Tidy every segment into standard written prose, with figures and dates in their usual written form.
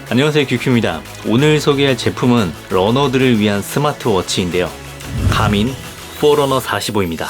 안녕하세요, 큐큐입니다. 오늘 소개할 제품은 러너들을 위한 스마트워치인데요. 가민 포러너 45입니다.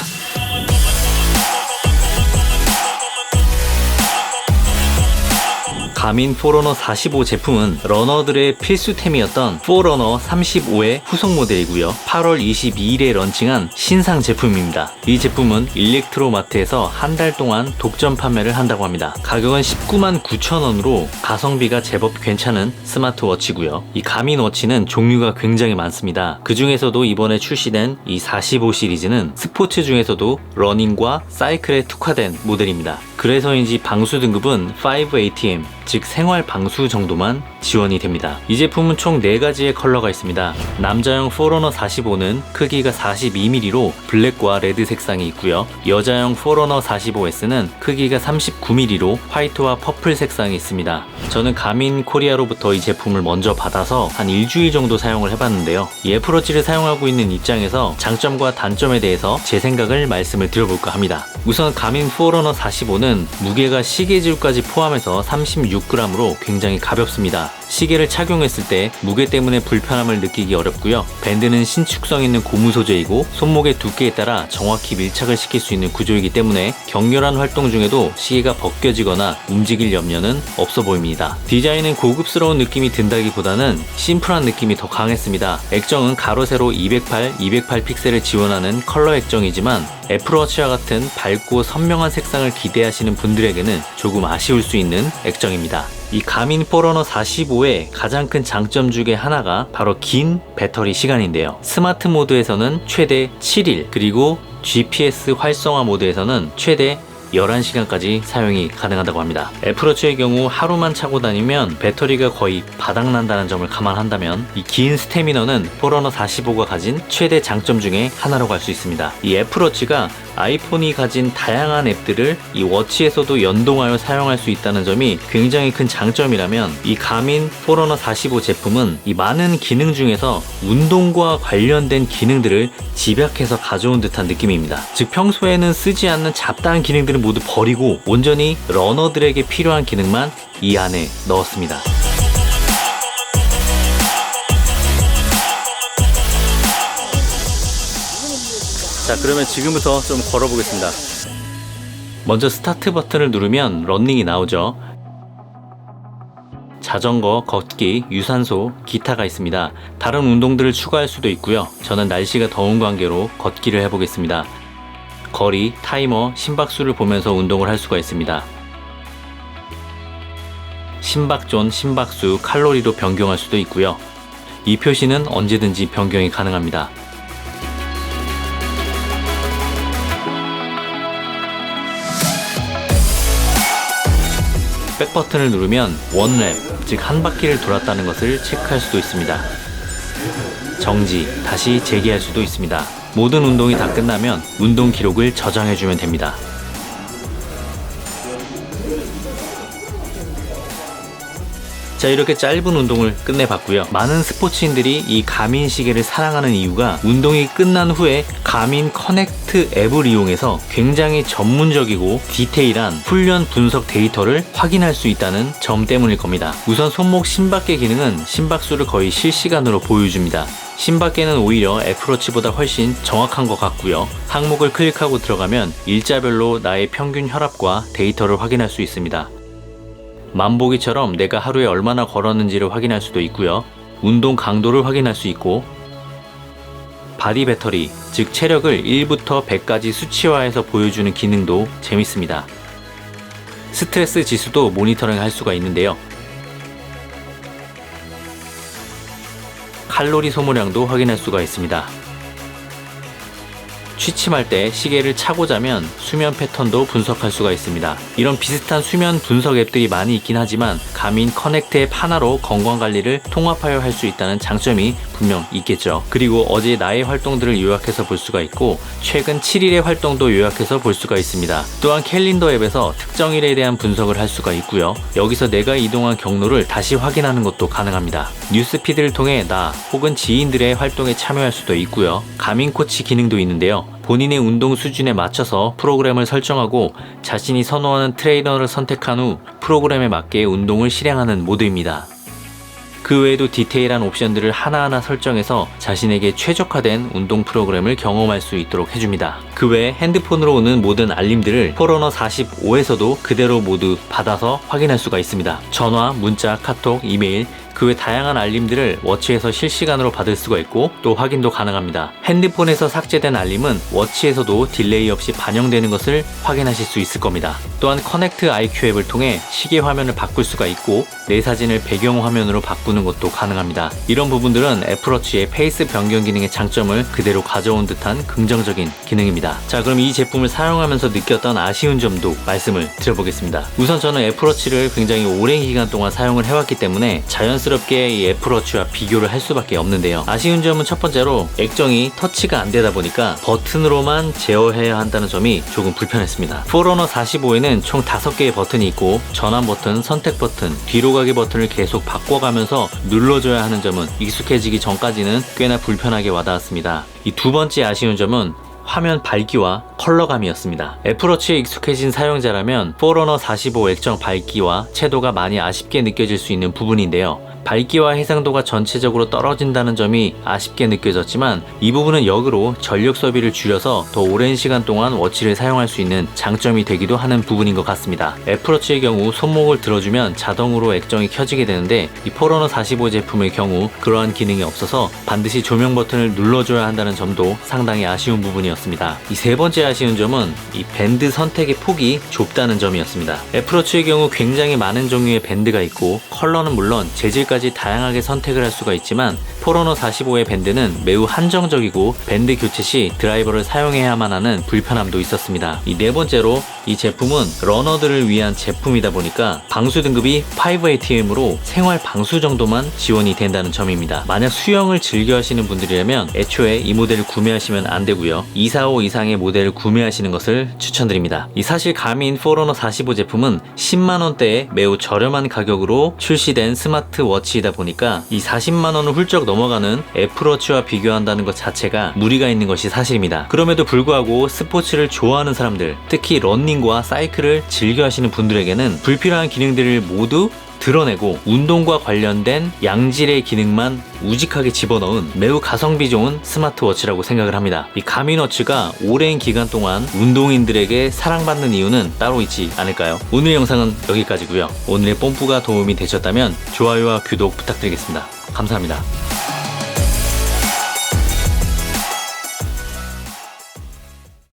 가민 포러너 45 제품은 러너들의 필수템이었던 포러너 35의 후속 모델이고요. 8월 22일에 런칭한 신상 제품입니다. 이 제품은 일렉트로마트에서 한 달 동안 독점 판매를 한다고 합니다. 가격은 19만 9천 원으로 가성비가 제법 괜찮은 스마트워치고요. 이 가민 워치는 종류가 굉장히 많습니다. 그 중에서도 이번에 출시된 이 45 시리즈는 스포츠 중에서도 러닝과 사이클에 특화된 모델입니다. 그래서인지 방수 등급은 5ATM, 즉 생활 방수 정도만 지원이 됩니다. 이 제품은 총 4가지의 컬러가 있습니다. 남자용 포러너 45는 크기가 42mm로 블랙과 레드 색상이 있고요. 여자용 포러너 45S는 크기가 39mm로 화이트와 퍼플 색상이 있습니다. 저는 가민 코리아로부터 이 제품을 먼저 받아서 한 일주일 정도 사용을 해봤는데요. 이 애플워치를 사용하고 있는 입장에서 장점과 단점에 대해서 제 생각을 말씀을 드려볼까 합니다. 우선 가민 포러너 45는 무게가 시계줄까지 포함해서 36g으로 굉장히 가볍습니다. 시계를 착용했을 때 무게 때문에 불편함을 느끼기 어렵고요. 밴드는 신축성 있는 고무 소재이고 손목의 두께에 따라 정확히 밀착을 시킬 수 있는 구조이기 때문에 격렬한 활동 중에도 시계가 벗겨지거나 움직일 염려는 없어 보입니다. 디자인은 고급스러운 느낌이 든다기보다는 심플한 느낌이 더 강했습니다. 액정은 가로 세로 208 픽셀을 지원하는 컬러 액정이지만 애플워치와 같은 밝고 선명한 색상을 기대하시는 분들에게는 조금 아쉬울 수 있는 액정입니다. 이 가민 포러너 45의 가장 큰 장점 중에 하나가 바로 긴 배터리 시간인데요. 스마트 모드에서는 최대 7일, 그리고 GPS 활성화 모드에서는 최대 11시간까지 사용이 가능하다고 합니다. 애플워치의 경우 하루만 차고 다니면 배터리가 거의 바닥난다는 점을 감안한다면 이 긴 스태미너는 포러너 45가 가진 최대 장점 중에 하나라고 할 수 있습니다. 이 애플워치가 아이폰이 가진 다양한 앱들을 이 워치에서도 연동하여 사용할 수 있다는 점이 굉장히 큰 장점이라면, 이 가민 포러너 45 제품은 이 많은 기능 중에서 운동과 관련된 기능들을 집약해서 가져온 듯한 느낌입니다. 즉 평소에는 쓰지 않는 잡다한 기능들을 모두 버리고 온전히 러너들에게 필요한 기능만 이 안에 넣었습니다. 자, 그러면 지금부터 좀 걸어보겠습니다. 먼저 스타트 버튼을 누르면 러닝이 나오죠. 자전거, 걷기, 유산소, 기타가 있습니다. 다른 운동들을 추가할 수도 있고요. 저는 날씨가 더운 관계로 걷기를 해보겠습니다. 거리, 타이머, 심박수를 보면서 운동을 할 수가 있습니다. 심박존, 심박수, 칼로리로 변경할 수도 있고요. 이 표시는 언제든지 변경이 가능합니다. 백 버튼을 누르면 원랩, 즉 한 바퀴를 돌았다는 것을 체크할 수도 있습니다. 정지, 다시 재기할 수도 있습니다. 모든 운동이 다 끝나면 운동 기록을 저장해주면 됩니다. 자, 이렇게 짧은 운동을 끝내봤고요. 많은 스포츠인들이 이 가민 시계를 사랑하는 이유가 운동이 끝난 후에 가민 커넥트 앱을 이용해서 굉장히 전문적이고 디테일한 훈련 분석 데이터를 확인할 수 있다는 점 때문일 겁니다. 우선 손목 심박계 기능은 심박수를 거의 실시간으로 보여줍니다. 심박계는 오히려 애플워치보다 훨씬 정확한 것 같고요. 항목을 클릭하고 들어가면 일자별로 나의 평균 혈압과 데이터를 확인할 수 있습니다. 만보기처럼 내가 하루에 얼마나 걸었는지를 확인할 수도 있고요. 운동 강도를 확인할 수 있고, 바디 배터리, 즉 체력을 1부터 100까지 수치화해서 보여주는 기능도 재밌습니다. 스트레스 지수도 모니터링 할 수가 있는데요. 칼로리 소모량도 확인할 수가 있습니다. 취침할 때 시계를 차고 자면 수면 패턴도 분석할 수가 있습니다. 이런 비슷한 수면 분석 앱들이 많이 있긴 하지만 가민 커넥트 앱 하나로 건강관리를 통합하여 할 수 있다는 장점이 분명 있겠죠. 그리고 어제 나의 활동들을 요약해서 볼 수가 있고 최근 7일의 활동도 요약해서 볼 수가 있습니다. 또한 캘린더 앱에서 특정 일에 대한 분석을 할 수가 있고요. 여기서 내가 이동한 경로를 다시 확인하는 것도 가능합니다. 뉴스피드를 통해 나 혹은 지인들의 활동에 참여할 수도 있고요. 가민 코치 기능도 있는데요. 본인의 운동 수준에 맞춰서 프로그램을 설정하고 자신이 선호하는 트레이너를 선택한 후 프로그램에 맞게 운동을 실행하는 모드입니다. 그 외에도 디테일한 옵션들을 하나하나 설정해서 자신에게 최적화된 운동 프로그램을 경험할 수 있도록 해줍니다. 그 외에 핸드폰으로 오는 모든 알림들을 포러너 45에서도 그대로 모두 받아서 확인할 수가 있습니다. 전화, 문자, 카톡, 이메일, 그 외 다양한 알림들을 워치에서 실시간으로 받을 수가 있고 또 확인도 가능합니다. 핸드폰에서 삭제된 알림은 워치에서도 딜레이 없이 반영되는 것을 확인하실 수 있을 겁니다. 또한 커넥트 IQ 앱을 통해 시계 화면을 바꿀 수가 있고 내 사진을 배경 화면으로 바꾸는 것도 가능합니다. 이런 부분들은 애플워치의 페이스 변경 기능의 장점을 그대로 가져온 듯한 긍정적인 기능입니다. 자, 그럼 이 제품을 사용하면서 느꼈던 아쉬운 점도 말씀을 드려보겠습니다. 우선 저는 애플워치를 굉장히 오랜 기간 동안 사용을 해왔기 때문에 자연스럽게 이 애플워치와 비교를 할 수밖에 없는데요. 아쉬운 점은 첫 번째로 액정이 터치가 안 되다 보니까 버튼으로만 제어해야 한다는 점이 조금 불편했습니다. 포러너 45에는 총 5개의 버튼이 있고 전환 버튼, 선택 버튼, 뒤로 가기 버튼을 계속 바꿔가면서 눌러줘야 하는 점은 익숙해지기 전까지는 꽤나 불편하게 와닿았습니다. 이 두 번째 아쉬운 점은 화면 밝기와 컬러감이었습니다. 애플워치에 익숙해진 사용자라면 포러너 45 액정 밝기와 채도가 많이 아쉽게 느껴질 수 있는 부분인데요. 밝기와 해상도가 전체적으로 떨어진다는 점이 아쉽게 느껴졌지만 이 부분은 역으로 전력 소비를 줄여서 더 오랜 시간 동안 워치를 사용할 수 있는 장점이 되기도 하는 부분인 것 같습니다. 애플워치의 경우 손목을 들어주면 자동으로 액정이 켜지게 되는데 이 포러너 45 제품의 경우 그러한 기능이 없어서 반드시 조명 버튼을 눌러줘야 한다는 점도 상당히 아쉬운 부분이었습니다. 이 세 번째 아쉬운 점은 이 밴드 선택의 폭이 좁다는 점이었습니다. 애플워치의 경우 굉장히 많은 종류의 밴드가 있고 컬러는 물론 재질까지 다양하게 선택을 할 수가 있지만 포러너 45의 밴드는 매우 한정적이고 밴드 교체 시 드라이버를 사용해야만 하는 불편함도 있었습니다. 이 네 번째로 이 제품은 러너들을 위한 제품이다 보니까 방수 등급이 5ATM으로 생활 방수 정도만 지원이 된다는 점입니다. 만약 수영을 즐겨 하시는 분들이라면 애초에 이 모델을 구매하시면 안 되고요. 245 이상의 모델을 구매하시는 것을 추천드립니다. 이 사실 가민 포러너 45 제품은 10만원대에 매우 저렴한 가격으로 출시된 스마트워치이다 보니까 이 40만원을 훌쩍 넘어가는 애플워치와 비교한다는 것 자체가 무리가 있는 것이 사실입니다. 그럼에도 불구하고 스포츠를 좋아하는 사람들, 특히 러닝과 사이클을 즐겨 하시는 분들에게는 불필요한 기능들을 모두 드러내고 운동과 관련된 양질의 기능만 우직하게 집어넣은 매우 가성비 좋은 스마트워치라고 생각을 합니다. 이 가민워치가 오랜 기간 동안 운동인들에게 사랑받는 이유는 따로 있지 않을까요? 오늘 영상은 여기까지고요. 오늘의 뽐뿌가 도움이 되셨다면 좋아요와 구독 부탁드리겠습니다. 감사합니다.